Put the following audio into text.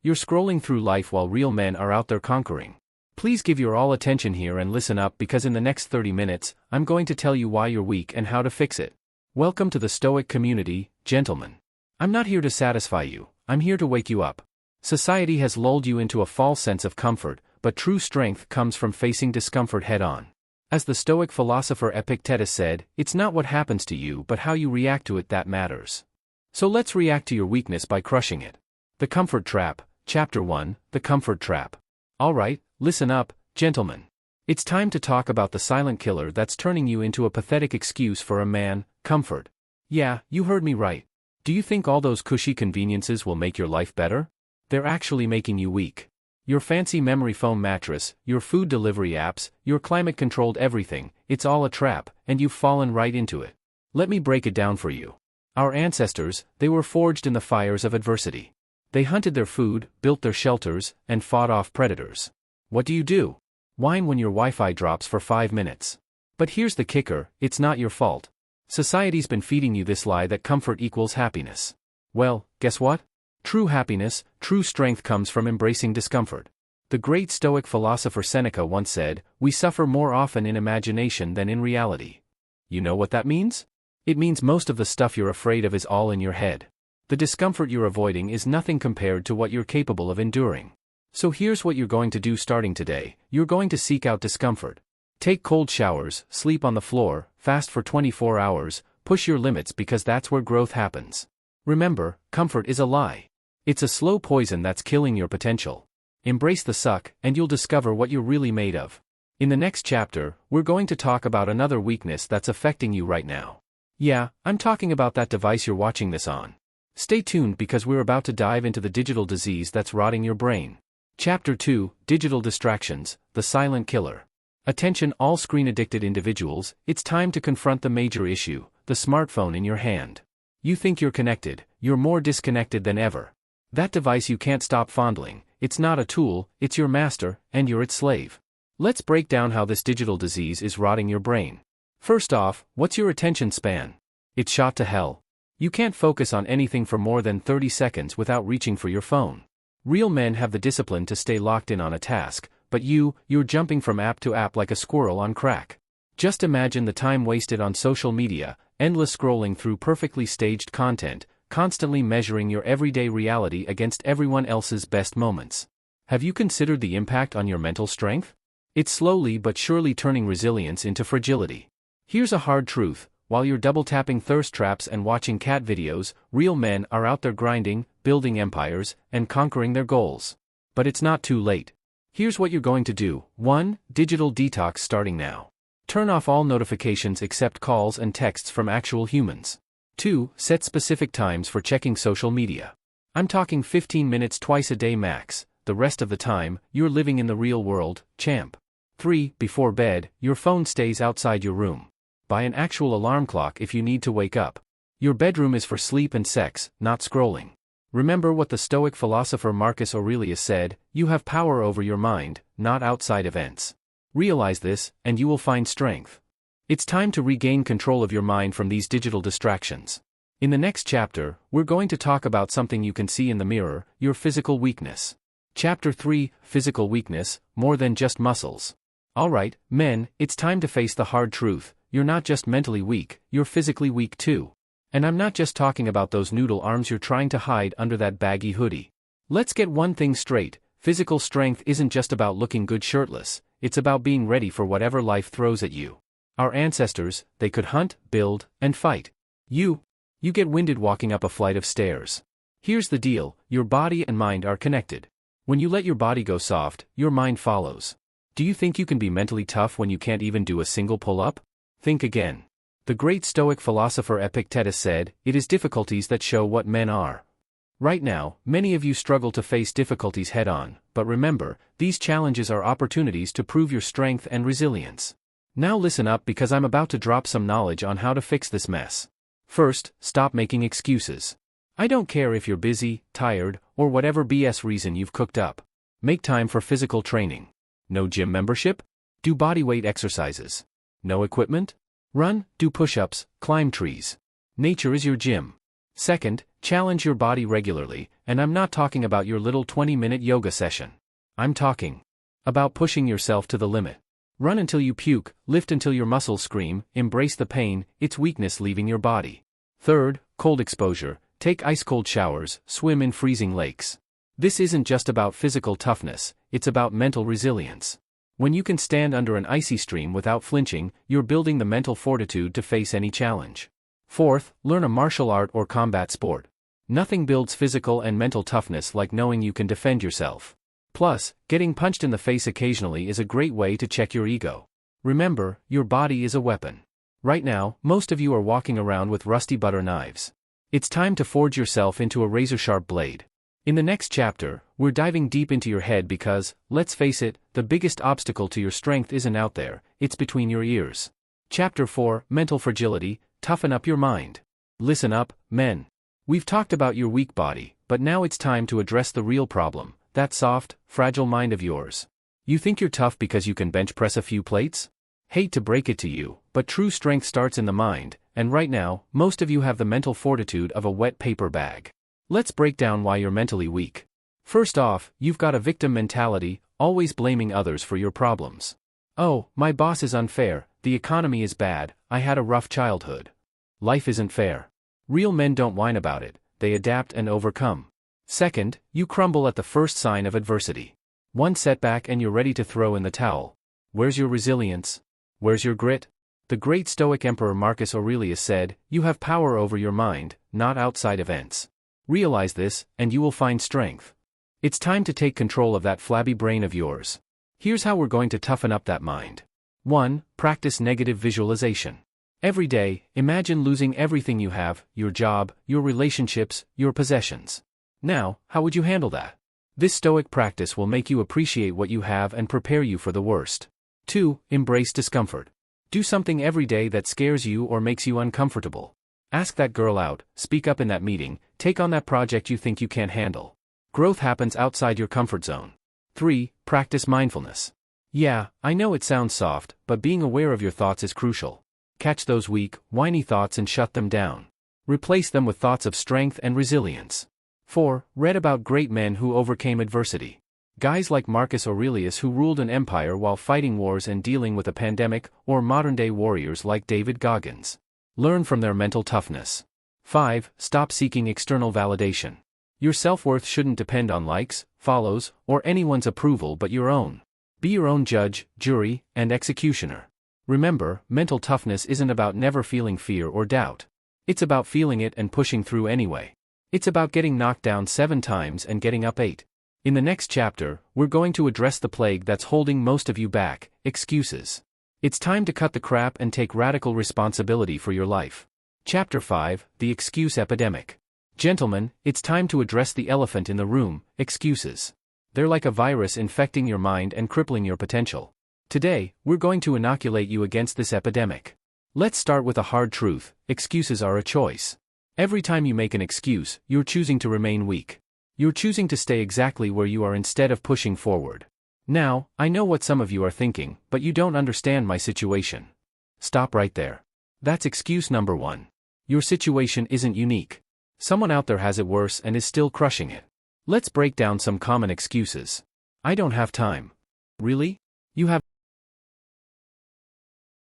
You're scrolling through life while real men are out there conquering. Please give your all attention here and listen up because in the next 30 minutes, I'm going to tell you why you're weak and how to fix it. Welcome to the Stoic community, gentlemen. I'm not here to satisfy you, I'm here to wake you up. Society has lulled you into a false sense of comfort, but true strength comes from facing discomfort head-on. As the Stoic philosopher Epictetus said, it's not what happens to you but how you react to it that matters. So let's react to your weakness by crushing it. The Comfort Trap, Chapter 1, The Comfort Trap. Alright, listen up, gentlemen. It's time to talk about the silent killer that's turning you into a pathetic excuse for a man, comfort. Yeah, you heard me right. Do you think all those cushy conveniences will make your life better? They're actually making you weak. Your fancy memory foam mattress, your food delivery apps, your climate-controlled everything, it's all a trap, and you've fallen right into it. Let me break it down for you. Our ancestors, they were forged in the fires of adversity. They hunted their food, built their shelters, and fought off predators. What do? Whine when your Wi-Fi drops for 5 minutes. But here's the kicker, it's not your fault. Society's been feeding you this lie that comfort equals happiness. Well, guess what? True happiness, true strength comes from embracing discomfort. The great Stoic philosopher Seneca once said, "We suffer more often in imagination than in reality." You know what that means? It means most of the stuff you're afraid of is all in your head. The discomfort you're avoiding is nothing compared to what you're capable of enduring. So here's what you're going to do starting today, you're going to seek out discomfort. Take cold showers, sleep on the floor, fast for 24 hours, push your limits because that's where growth happens. Remember, comfort is a lie. It's a slow poison that's killing your potential. Embrace the suck, and you'll discover what you're really made of. In the next chapter, we're going to talk about another weakness that's affecting you right now. Yeah, I'm talking about that device you're watching this on. Stay tuned because we're about to dive into the digital disease that's rotting your brain. Chapter 2, Digital Distractions, the Silent Killer. Attention all screen-addicted individuals, it's time to confront the major issue, the smartphone in your hand. You think you're connected, you're more disconnected than ever. That device you can't stop fondling, it's not a tool, it's your master, and you're its slave. Let's break down how this digital disease is rotting your brain. First off, what's your attention span? It's shot to hell. You can't focus on anything for more than 30 seconds without reaching for your phone. Real men have the discipline to stay locked in on a task, but you're jumping from app to app like a squirrel on crack. Just imagine the time wasted on social media, endless scrolling through perfectly staged content, constantly measuring your everyday reality against everyone else's best moments. Have you considered the impact on your mental strength? It's slowly but surely turning resilience into fragility. Here's a hard truth, while you're double-tapping thirst traps and watching cat videos, real men are out there grinding, building empires, and conquering their goals. But it's not too late. Here's what you're going to do. 1. Digital detox starting now. Turn off all notifications except calls and texts from actual humans. 2. Set specific times for checking social media. I'm talking 15 minutes twice a day max, the rest of the time, you're living in the real world, champ. 3. Before bed, your phone stays outside your room. Buy an actual alarm clock if you need to wake up. Your bedroom is for sleep and sex, not scrolling. Remember what the Stoic philosopher Marcus Aurelius said, you have power over your mind, not outside events. Realize this, and you will find strength. It's time to regain control of your mind from these digital distractions. In the next chapter, we're going to talk about something you can see in the mirror, your physical weakness. Chapter 3, Physical Weakness, More Than Just Muscles. Alright, men, it's time to face the hard truth, you're not just mentally weak, you're physically weak too. And I'm not just talking about those noodle arms you're trying to hide under that baggy hoodie. Let's get one thing straight, physical strength isn't just about looking good shirtless, it's about being ready for whatever life throws at you. Our ancestors, they could hunt, build, and fight. You get winded walking up a flight of stairs. Here's the deal, your body and mind are connected. When you let your body go soft, your mind follows. Do you think you can be mentally tough when you can't even do a single pull-up? Think again. The great Stoic philosopher Epictetus said, "It is difficulties that show what men are." Right now, many of you struggle to face difficulties head-on, but remember, these challenges are opportunities to prove your strength and resilience. Now listen up because I'm about to drop some knowledge on how to fix this mess. First, stop making excuses. I don't care if you're busy, tired, or whatever BS reason you've cooked up. Make time for physical training. No gym membership? Do bodyweight exercises. No equipment? Run, do push-ups, climb trees. Nature is your gym. Second, challenge your body regularly, and I'm not talking about your little 20-minute yoga session. I'm talking about pushing yourself to the limit. Run until you puke, lift until your muscles scream, embrace the pain, it's weakness leaving your body. Third, cold exposure, take ice-cold showers, swim in freezing lakes. This isn't just about physical toughness, it's about mental resilience. When you can stand under an icy stream without flinching, you're building the mental fortitude to face any challenge. Fourth, learn a martial art or combat sport. Nothing builds physical and mental toughness like knowing you can defend yourself. Plus, getting punched in the face occasionally is a great way to check your ego. Remember, your body is a weapon. Right now, most of you are walking around with rusty butter knives. It's time to forge yourself into a razor-sharp blade. In the next chapter, we're diving deep into your head because, let's face it, the biggest obstacle to your strength isn't out there, it's between your ears. Chapter 4, Mental Fragility, Toughen Up Your Mind. Listen up, men. We've talked about your weak body, but now it's time to address the real problem, that soft, fragile mind of yours. You think you're tough because you can bench press a few plates? Hate to break it to you, but true strength starts in the mind, and right now, most of you have the mental fortitude of a wet paper bag. Let's break down why you're mentally weak. First off, you've got a victim mentality, always blaming others for your problems. Oh, my boss is unfair, the economy is bad, I had a rough childhood. Life isn't fair. Real men don't whine about it, they adapt and overcome. Second, you crumble at the first sign of adversity. One setback and you're ready to throw in the towel. Where's your resilience? Where's your grit? The great Stoic Emperor Marcus Aurelius said, "You have power over your mind, not outside events." Realize this, and you will find strength. It's time to take control of that flabby brain of yours. Here's how we're going to toughen up that mind. 1. Practice negative visualization. Every day, imagine losing everything you have, your job, your relationships, your possessions. Now, how would you handle that? This stoic practice will make you appreciate what you have and prepare you for the worst. 2. Embrace discomfort. Do something every day that scares you or makes you uncomfortable. Ask that girl out, speak up in that meeting, take on that project you think you can't handle. Growth happens outside your comfort zone. 3. Practice mindfulness. Yeah, I know it sounds soft, but being aware of your thoughts is crucial. Catch those weak, whiny thoughts and shut them down. Replace them with thoughts of strength and resilience. 4. Read about great men who overcame adversity. Guys like Marcus Aurelius who ruled an empire while fighting wars and dealing with a pandemic, or modern-day warriors like David Goggins. Learn from their mental toughness. 5. Stop seeking external validation. Your self-worth shouldn't depend on likes, follows, or anyone's approval but your own. Be your own judge, jury, and executioner. Remember, mental toughness isn't about never feeling fear or doubt. It's about feeling it and pushing through anyway. It's about getting knocked down 7 times and getting up 8. In the next chapter, we're going to address the plague that's holding most of you back, excuses. It's time to cut the crap and take radical responsibility for your life. Chapter 5, The Excuse Epidemic. Gentlemen, it's time to address the elephant in the room, excuses. They're like a virus infecting your mind and crippling your potential. Today, we're going to inoculate you against this epidemic. Let's start with a hard truth, excuses are a choice. Every time you make an excuse, you're choosing to remain weak. You're choosing to stay exactly where you are instead of pushing forward. Now, I know what some of you are thinking, but you don't understand my situation. Stop right there. That's excuse number 1. Your situation isn't unique. Someone out there has it worse and is still crushing it. Let's break down some common excuses. I don't have time. Really? You have